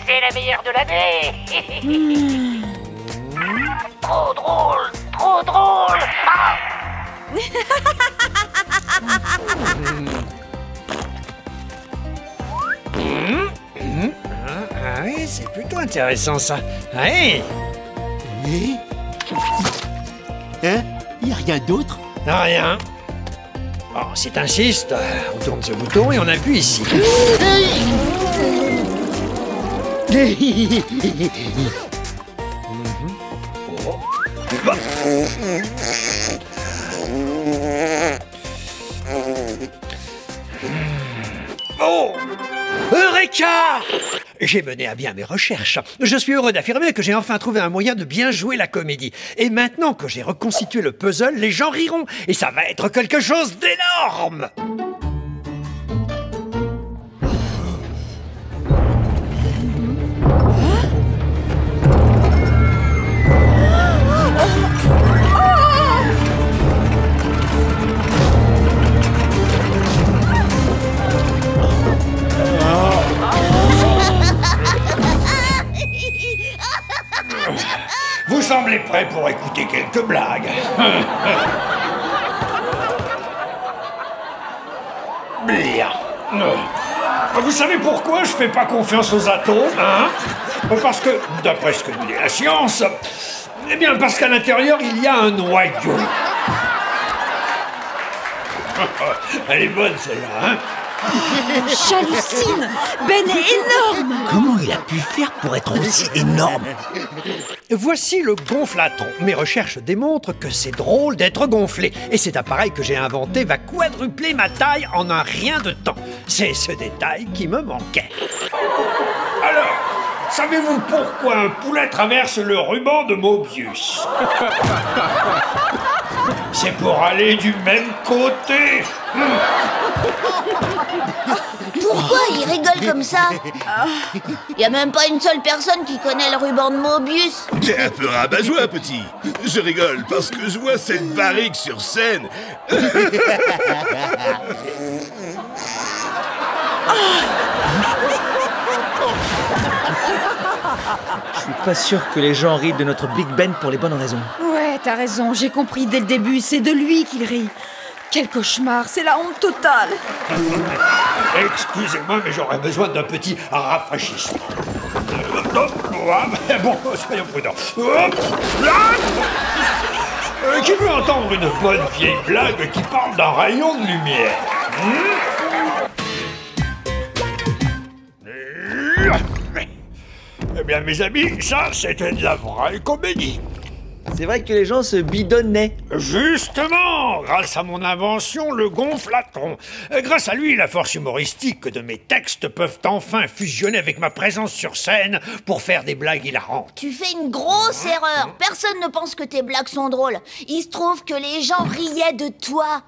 C'est la meilleure de l'année. Trop drôle, trop drôle. Ah. Ah oui, c'est plutôt intéressant ça. Ouais. Hein? Y a rien d'autre? Rien. Oh, si t'insistes, on tourne ce bouton et on appuie ici. Oh! Eureka! J'ai mené à bien mes recherches. Je suis heureux d'affirmer que j'ai enfin trouvé un moyen de bien jouer la comédie. Et maintenant que j'ai reconstitué le puzzle, les gens riront. Et ça va être quelque chose d'énorme! Vous semblez prêt pour écouter quelques blagues. Bien. Vous savez pourquoi je fais pas confiance aux atomes, hein? Parce que, d'après ce que nous dit la science, eh bien, parce qu'à l'intérieur, il y a un noyau. Elle est bonne, celle-là, hein? J'hallucine! Ben est énorme! Comment il a pu faire pour être aussi énorme? Voici le gonflatron. Mes recherches démontrent que c'est drôle d'être gonflé. Et cet appareil que j'ai inventé va quadrupler ma taille en un rien de temps. C'est ce détail qui me manquait. Alors, savez-vous pourquoi un poulet traverse le ruban de Mobius? C'est pour aller du même côté. Pourquoi il rigole comme ça? Y a même pas une seule personne qui connaît le ruban de Mobius. T'es un peu rabat-joie, petit. Je rigole parce que je vois cette barrique sur scène. Je suis pas sûr que les gens rient de notre Big Ben pour les bonnes raisons. Ouais, t'as raison, j'ai compris dès le début, c'est de lui qu'il rit. Quel cauchemar, c'est la honte totale. Excusez-moi, mais j'aurais besoin d'un petit rafraîchissement. Bon, soyons prudents. Qui veut entendre une bonne vieille blague qui parle d'un rayon de lumière? Eh bien, mes amis, ça, c'était de la vraie comédie. C'est vrai que les gens se bidonnaient. Justement, grâce à mon invention, le gonflatron. Grâce à lui, la force humoristique de mes textes peuvent enfin fusionner avec ma présence sur scène pour faire des blagues hilarantes. Tu fais une grosse erreur. Personne ne pense que tes blagues sont drôles. Il se trouve que les gens riaient de toi.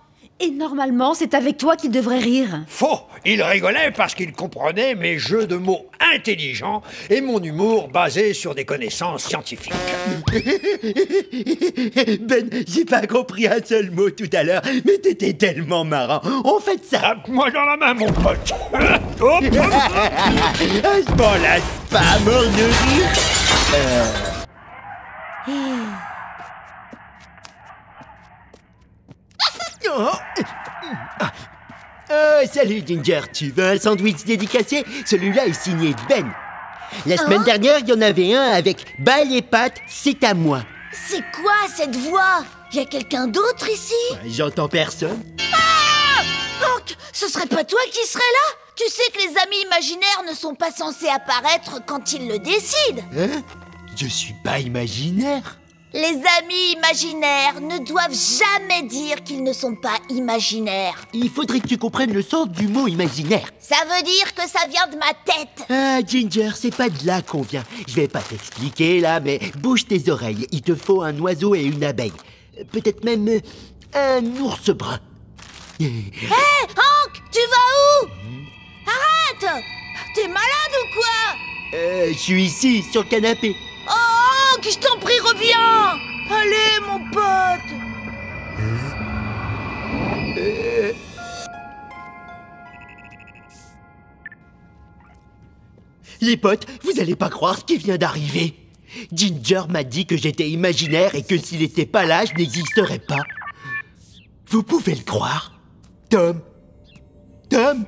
Et normalement, c'est avec toi qu'il devrait rire. Faux! Il rigolait parce qu'il comprenait mes jeux de mots intelligents et mon humour basé sur des connaissances scientifiques. Ben, j'ai pas compris un seul mot tout à l'heure, mais t'étais tellement marrant. On fait ça. Moi dans la main, mon pote. Hop. Je m'en lasse pas, mort de rire. Salut Ginger, tu veux un sandwich dédicacé? Celui-là est signé Ben. La semaine dernière, il y en avait un avec « Bas les pattes, c'est à moi ». C'est quoi cette voix? Y a quelqu'un d'autre ici? J'entends personne. Ah! Hank, ce serait pas toi qui serais là? Tu sais que les amis imaginaires ne sont pas censés apparaître quand ils le décident. Hein? Je suis pas imaginaire. Les amis imaginaires ne doivent jamais dire qu'ils ne sont pas imaginaires. Il faudrait que tu comprennes le sens du mot imaginaire. Ça veut dire que ça vient de ma tête. Ah, Ginger, c'est pas de là qu'on vient. Je vais pas t'expliquer là, mais bouge tes oreilles. Il te faut un oiseau et une abeille. Peut-être même un ours brun. Hé, Hank, tu vas où? Arrête! T'es malade ou quoi? Je suis ici, sur le canapé. Oh, Hank, je t'en prie, reviens. Allez, mon pote. Les potes, vous allez pas croire ce qui vient d'arriver. Ginger m'a dit que j'étais imaginaire et que s'il était pas là, je n'existerais pas. Vous pouvez le croire? Tom? Tom?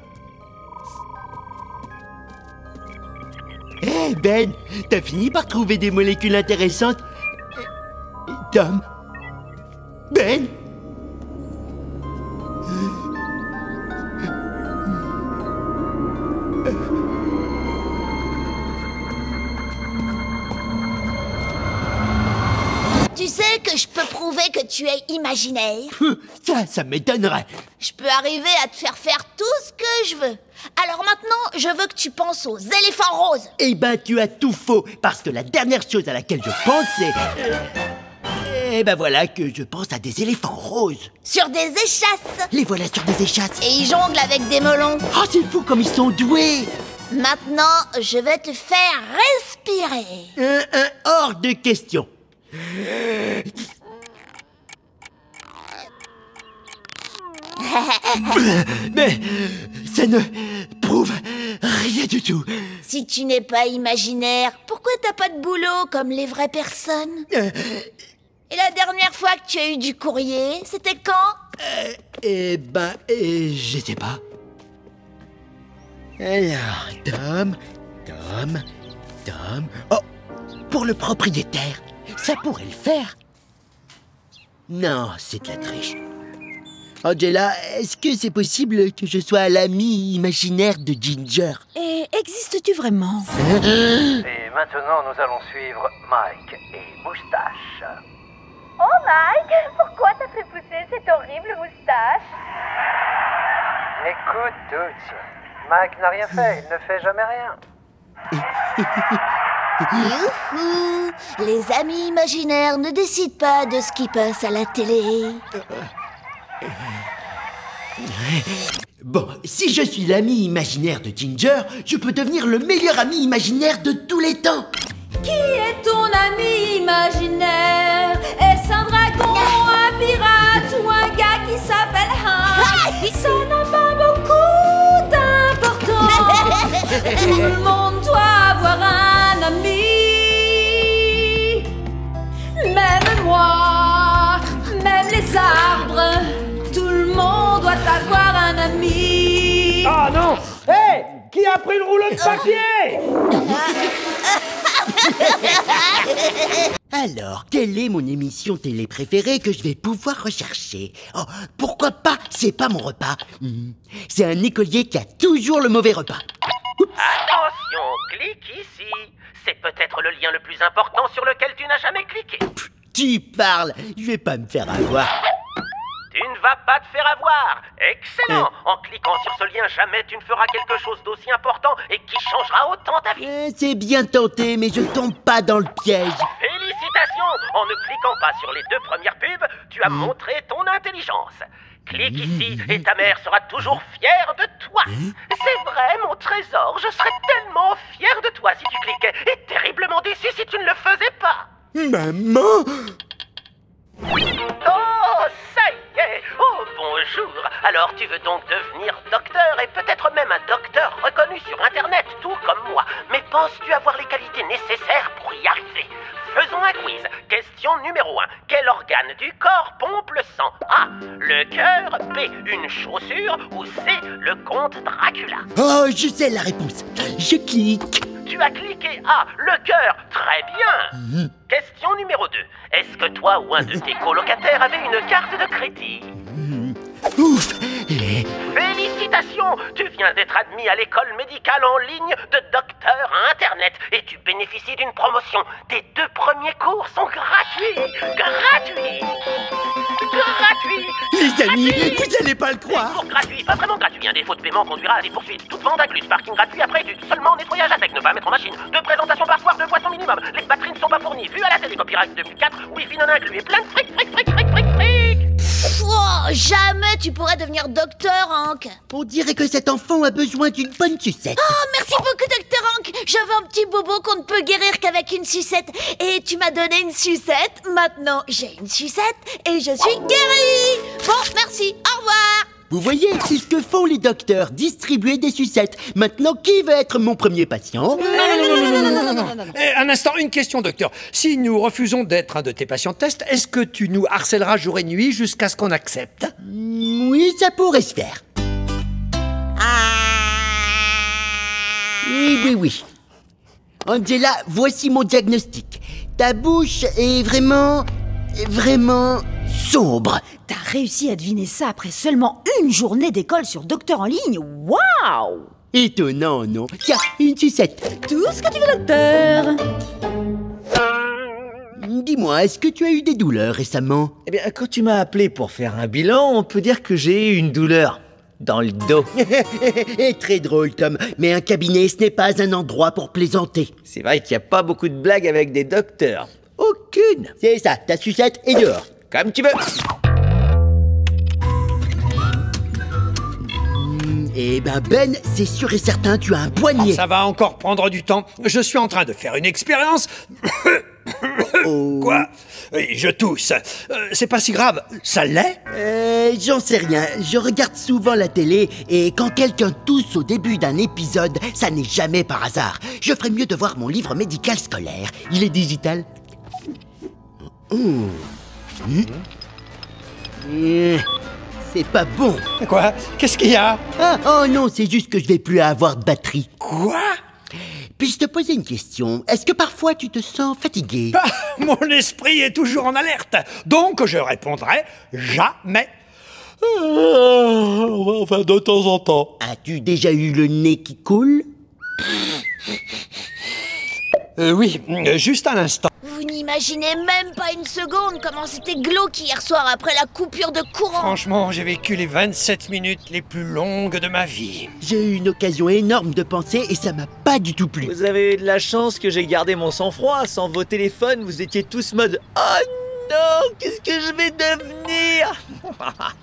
Hé, Ben, t'as fini par trouver des molécules intéressantes? Tom? Ben? Tu sais que je peux prouver que tu es imaginaire. Ça m'étonnerait. Je peux arriver à te faire tout ce que je veux. Alors maintenant, je veux que tu penses aux éléphants roses. Eh ben, tu as tout faux, parce que la dernière chose à laquelle je pense, c'est... Eh ben voilà que je pense à des éléphants roses. Sur des échasses. Les voilà sur des échasses. Et ils jonglent avec des melons. Oh, c'est fou comme ils sont doués. Maintenant, je vais te faire respirer. Hors de question. Mais ça ne prouve rien du tout. Si tu n'es pas imaginaire, pourquoi t'as pas de boulot comme les vraies personnes? Et la dernière fois que tu as eu du courrier, c'était quand? Eh ben, je sais pas. Alors, Tom... Oh, pour le propriétaire, ça pourrait le faire. Non, c'est de la triche. Angela, est-ce que c'est possible que je sois l'ami imaginaire de Ginger? Et existes-tu vraiment? Et maintenant, nous allons suivre Mike et Moustache. Oh Mike, pourquoi t'as fait pousser cette horrible moustache? Écoute, Toots, Mike n'a rien fait, il ne fait jamais rien. Youhou! Les amis imaginaires ne décident pas de ce qui passe à la télé. Bon, si je suis l'ami imaginaire de Ginger, je peux devenir le meilleur ami imaginaire de tous les temps. Qui est ton ami imaginaire? Est-ce un dragon, un pirate ou un gars qui s'appelle Hank? Ça n'a pas beaucoup d'importance. Tout le monde doit avoir un ami. Même moi, même les arbres. Tout le monde doit avoir un ami. Ah non! Hé! Qui a pris le rouleau de papier? Alors, quelle est mon émission télé préférée que je vais pouvoir rechercher? Oh, pourquoi pas? C'est pas mon repas. C'est un écolier qui a toujours le mauvais repas. Attention, clique ici. C'est peut-être le lien le plus important sur lequel tu n'as jamais cliqué. Tu parles, je vais pas me faire avoir. Tu ne vas pas te faire avoir. Excellent. En cliquant sur ce lien, jamais tu ne feras quelque chose d'aussi important et qui changera autant ta vie. C'est bien tenté, mais je tombe pas dans le piège. Félicitations. En ne cliquant pas sur les 2 premières pubs, tu as montré ton intelligence. Clique ici et ta mère sera toujours fière de toi. C'est vrai, mon trésor, je serais tellement fière de toi si tu cliquais et terriblement déçu si tu ne le faisais pas. Maman! Oh, ça y est. Oh, bonjour. Alors, tu veux donc devenir docteur et peut-être même un docteur reconnu sur Internet, tout comme moi. Mais penses-tu avoir les qualités nécessaires pour y arriver? Faisons un quiz. Question numéro 1. Quel organe du corps pompe le sang? A. Le cœur. B. Une chaussure. Ou C. Le comte Dracula. Oh, je sais la réponse. Je clique. Tu as cliqué A. Le cœur. Très bien. Question numéro 2. Est-ce que toi ou un de tes colocataires avait une carte de crédit? Ouf! Félicitations! Tu viens d'être admis à l'école médicale en ligne de docteur à Internet et tu bénéficies d'une promotion. Tes 2 premiers cours sont gratuits! Gratuits! Gratuits! Les amis, vous allez pas le croire! Cours gratuits, pas vraiment gratuits. Un défaut de paiement conduira à des poursuites. Toute vente incluse, parking gratuit après études, seulement nettoyage à sec, ne pas mettre en machine. 2 présentations par soir, 2 boissons minimum. Les batteries ne sont pas fournies. Vue à la télé, copyright 2004, Wi-Fi non inclus et plein de fric. Pouah, jamais tu pourrais devenir docteur, Hank. On dirait que cet enfant a besoin d'une bonne sucette. Oh, merci beaucoup, docteur Hank. J'avais un petit bobo qu'on ne peut guérir qu'avec une sucette. Et tu m'as donné une sucette. Maintenant, j'ai une sucette et je suis guérie. Bon, merci. Au revoir. Vous voyez, c'est ce que font les docteurs, distribuer des sucettes. Maintenant, qui va être mon premier patient? Non. Un instant, une question, docteur. Si nous refusons d'être un de tes patients test, est-ce que tu nous harcèleras jour et nuit jusqu'à ce qu'on accepte? Oui, ça pourrait se faire. Oui. Angela, voici mon diagnostic. Ta bouche est vraiment sombre. T'as réussi à deviner ça après seulement une journée d'école sur Docteur en ligne. Waouh! Étonnant, non? Tiens, une sucette. Tout ce que tu veux, docteur. Dis-moi, est-ce que tu as eu des douleurs récemment? Eh bien, quand tu m'as appelé pour faire un bilan, on peut dire que j'ai eu une douleur dans le dos. Très drôle, Tom. Mais un cabinet, ce n'est pas un endroit pour plaisanter. C'est vrai qu'il n'y a pas beaucoup de blagues avec des docteurs. Aucune. C'est ça, ta sucette est dehors. Comme tu veux. Eh ben, c'est sûr et certain, tu as un poignet. Ça va encore prendre du temps. Je suis en train de faire une expérience. Quoi? Oui, je tousse. C'est pas si grave. Ça l'est? J'en sais rien. Je regarde souvent la télé et quand quelqu'un tousse au début d'un épisode, ça n'est jamais par hasard. Je ferais mieux de voir mon livre médical scolaire. Il est digital. C'est pas bon. Quoi? Qu'est-ce qu'il y a? Oh non, c'est juste que je vais plus avoir de batterie. Quoi? Puis-je te poser une question? Est-ce que parfois tu te sens fatigué? Mon esprit est toujours en alerte. Donc je répondrai jamais. Enfin, de temps en temps. As-tu déjà eu le nez qui coule? Oui, juste à l'instant. Vous n'imaginez même pas une seconde comment c'était glauque hier soir après la coupure de courant. Franchement, j'ai vécu les 27 minutes les plus longues de ma vie. J'ai eu une occasion énorme de penser et ça m'a pas du tout plu. Vous avez eu de la chance que j'ai gardé mon sang-froid. Sans vos téléphones, vous étiez tous mode « Oh non, qu'est-ce que je vais devenir ?»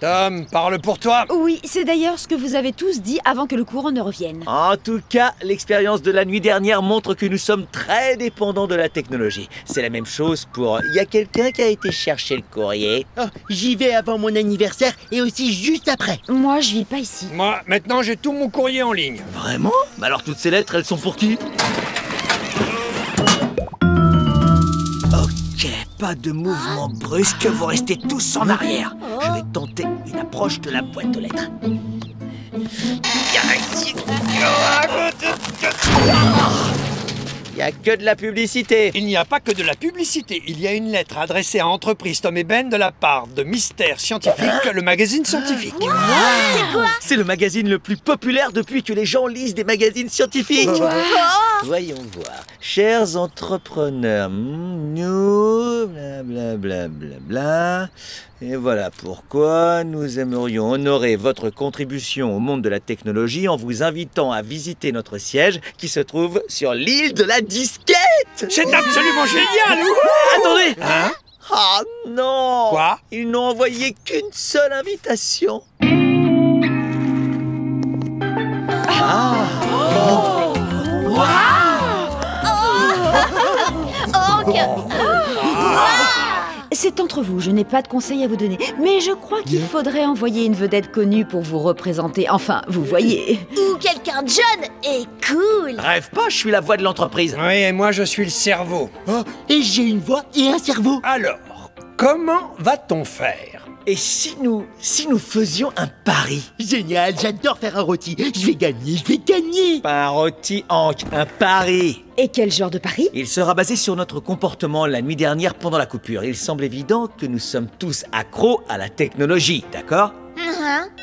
Tom, parle pour toi. Oui, c'est d'ailleurs ce que vous avez tous dit avant que le courant ne revienne. En tout cas, l'expérience de la nuit dernière montre que nous sommes très dépendants de la technologie. C'est la même chose pour... Il y a quelqu'un qui a été chercher le courrier. Oh, j'y vais avant mon anniversaire et aussi juste après. Moi, je vis pas ici. Moi, maintenant, j'ai tout mon courrier en ligne. Vraiment? Mais alors toutes ces lettres, elles sont pour qui? Ok, pas de mouvement brusque, vous restez tous en arrière. Je vais tenter une approche de la boîte aux lettres. Il n'y a que de la publicité. Il n'y a pas que de la publicité. Il y a une lettre adressée à Entreprise Tom et Ben de la part de Mystère Scientifique, le magazine scientifique. C'est quoi? C'est le magazine le plus populaire depuis que les gens lisent des magazines scientifiques. Voyons voir. Chers entrepreneurs, nous, blablabla. Et voilà pourquoi nous aimerions honorer votre contribution au monde de la technologie en vous invitant à visiter notre siège qui se trouve sur l'île de la disquette. C'est absolument génial. Attendez. Hein? Ah non. Quoi? Ils n'ont envoyé qu'une seule invitation. C'est entre vous, je n'ai pas de conseils à vous donner. Mais je crois qu'il faudrait envoyer une vedette connue pour vous représenter. Enfin, vous voyez. Ou quelqu'un de jeune et cool. Rêve pas, je suis la voix de l'entreprise. Oui, et moi, je suis le cerveau. Oh, et j'ai une voix et un cerveau. Alors, comment va-t-on faire? Et si nous faisions un pari? Génial, j'adore faire un rôti. Je vais gagner. Pas un rôti, Hank, un pari. Et quel genre de pari? Il sera basé sur notre comportement la nuit dernière pendant la coupure. Il semble évident que nous sommes tous accros à la technologie, d'accord?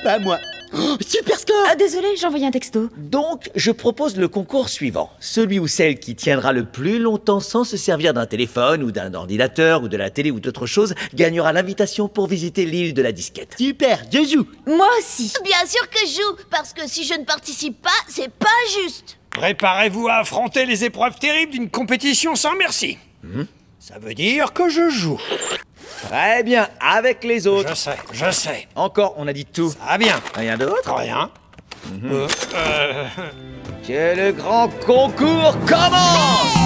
Pas moi. Oh, super score. Désolé, j'ai envoyé un texto. Donc, je propose le concours suivant. Celui ou celle qui tiendra le plus longtemps sans se servir d'un téléphone ou d'un ordinateur ou de la télé ou d'autre chose gagnera l'invitation pour visiter l'île de la disquette. Super, je joue. Moi aussi. Bien sûr que je joue, parce que si je ne participe pas, c'est pas juste. Préparez-vous à affronter les épreuves terribles d'une compétition sans merci. Ça veut dire que je joue. Très bien, avec les autres. Je sais. Encore, on a dit tout. Ah bien. Rien d'autre? Rien. Que le grand concours commence!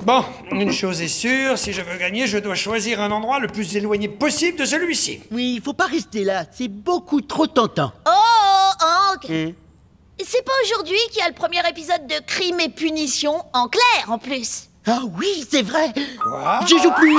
Bon, une chose est sûre, si je veux gagner, je dois choisir un endroit le plus éloigné possible de celui-ci. Oui, faut pas rester là, c'est beaucoup trop tentant. Oh, Hank! C'est pas aujourd'hui qu'il y a le premier épisode de Crime et Punition, en clair en plus. Ah oui, c'est vrai. Quoi? Je joue plus.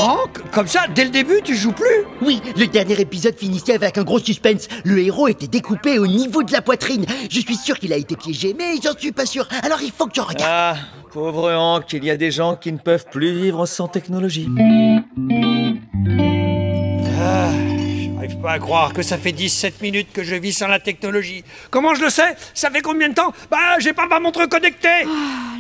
Hank, comme ça, dès le début, tu joues plus? Oui, le dernier épisode finissait avec un gros suspense. Le héros était découpé au niveau de la poitrine. Je suis sûr qu'il a été piégé, mais j'en suis pas sûr. Alors il faut que j'en regarde. Ah, pauvre Hank, il y a des gens qui ne peuvent plus vivre sans technologie. J'arrive pas à croire que ça fait 17 minutes que je vis sans la technologie. Comment je le sais? Ça fait combien de temps? Bah, j'ai pas ma montre connectée.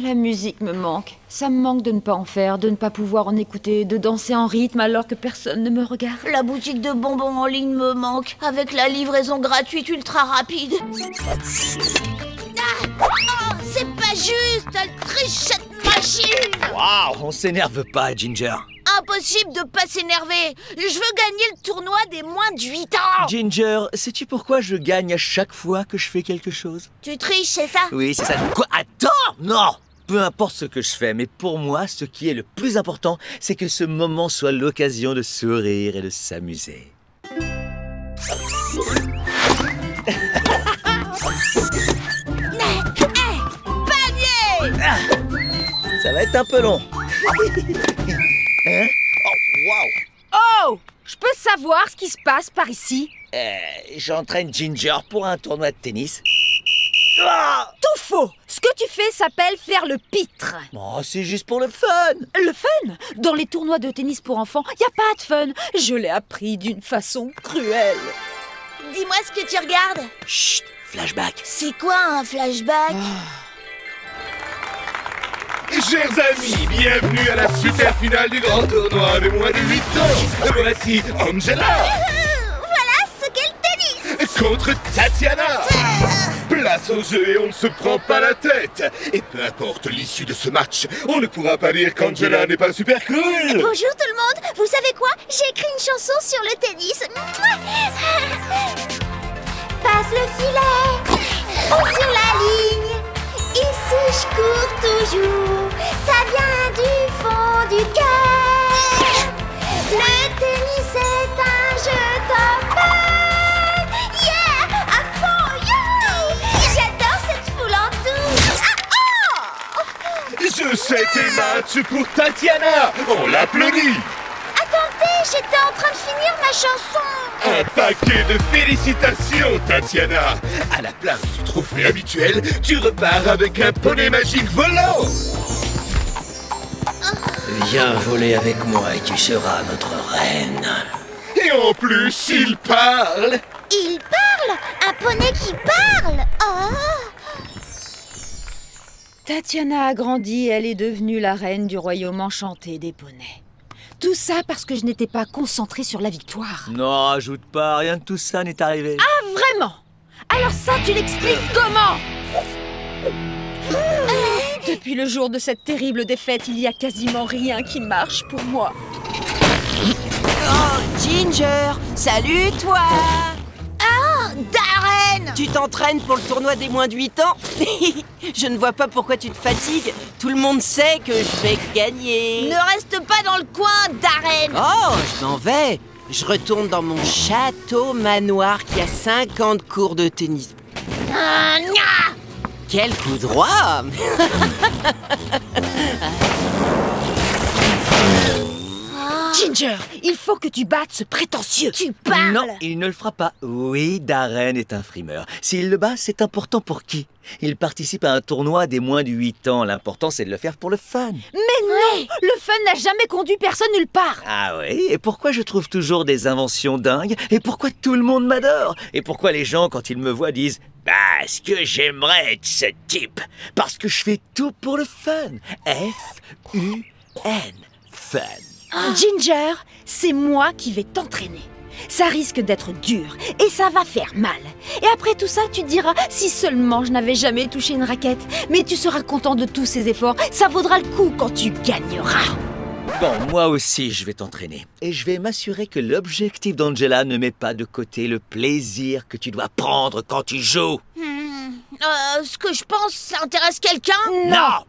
La musique me manque. Ça me manque de ne pas en faire, de ne pas pouvoir en écouter, de danser en rythme alors que personne ne me regarde. La boutique de bonbons en ligne me manque, avec la livraison gratuite ultra rapide. Ah, oh, c'est pas juste, elle triche cette machine. Waouh, on s'énerve pas, Ginger. Impossible de pas s'énerver. Je veux gagner le tournoi des moins de 8 ans. Ginger, sais-tu pourquoi je gagne à chaque fois que je fais quelque chose? Tu triches, c'est ça? Oui, c'est ça. Quoi? Attends! Non! Peu importe ce que je fais, mais pour moi, ce qui est le plus important, c'est que ce moment soit l'occasion de sourire et de s'amuser. Panier! Ça va être un peu long. Hein? Oh, waouh! Oh! Je peux savoir ce qui se passe par ici? J'entraîne Ginger pour un tournoi de tennis. Ah! Tout faux! Ce que tu fais s'appelle faire le pitre. Oh, c'est juste pour le fun. Le fun? Dans les tournois de tennis pour enfants, y a pas de fun. Je l'ai appris d'une façon cruelle. Dis-moi ce que tu regardes. Chut, flashback. C'est quoi un flashback? Chers amis, bienvenue à la super finale du grand tournoi de moins de 8 ans. Voici Angela Voilà ce qu'est le tennis. contre Tatiana. Place au jeu et on ne se prend pas la tête. Et peu importe l'issue de ce match, on ne pourra pas dire qu'Angela n'est pas super cool. Bonjour tout le monde. Vous savez quoi? J'ai écrit une chanson sur le tennis. Passe le filet ou sur la ligne. Ici je cours toujours. Ça vient du fond du cœur. Le tennis est un jeu d'enfer. Yeah, à fond, yeah. J'adore cette foule en tout. Ah, oh. Je sais tes matchs pour Tatiana. On l'applaudit. Attendez, j'étais en train de finir ma chanson. Un paquet de félicitations, Tatiana. À la place du trophée habituel, tu repars avec un poney magique volant. Viens voler avec moi et tu seras notre reine. Et en plus, il parle. Il parle? Un poney qui parle? Oh! Tatiana a grandi et elle est devenue la reine du royaume enchanté des poneys. Tout ça parce que je n'étais pas concentrée sur la victoire. Non, ajoute pas, rien de tout ça n'est arrivé. Ah, vraiment? Alors ça, tu l'expliques comment? Depuis le jour de cette terrible défaite, il y a quasiment rien qui marche pour moi. Oh, Ginger, salut toi! Oh, Darren! Tu t'entraînes pour le tournoi des moins de 8 ans? Je ne vois pas pourquoi tu te fatigues. Tout le monde sait que je vais gagner. Ne reste pas dans le coin, Darren! Oh, je m'en vais. Je retourne dans mon château manoir qui a 50 cours de tennis. Nya! Quel coup droit! Ginger, il faut que tu battes ce prétentieux. Tu parles! Non, il ne le fera pas. Oui, Darren est un frimeur. S'il le bat, c'est important pour qui? Il participe à un tournoi des moins de 8 ans. L'important, c'est de le faire pour le fun. Mais non! Le fun n'a jamais conduit personne nulle part. Ah oui? Et pourquoi je trouve toujours des inventions dingues? Et pourquoi tout le monde m'adore? Et pourquoi les gens, quand ils me voient, disent « Parce que j'aimerais être ce type !» Parce que je fais tout pour le fun. F-U-N. Fun. Ginger, c'est moi qui vais t'entraîner. Ça risque d'être dur et ça va faire mal. Et après tout ça, tu te diras, si seulement je n'avais jamais touché une raquette. Mais tu seras content de tous ces efforts, ça vaudra le coup quand tu gagneras. Bon, moi aussi, je vais t'entraîner. Et je vais m'assurer que l'objectif d'Angela ne met pas de côté le plaisir que tu dois prendre quand tu joues. Ce que je pense, ça intéresse quelqu'un? Non!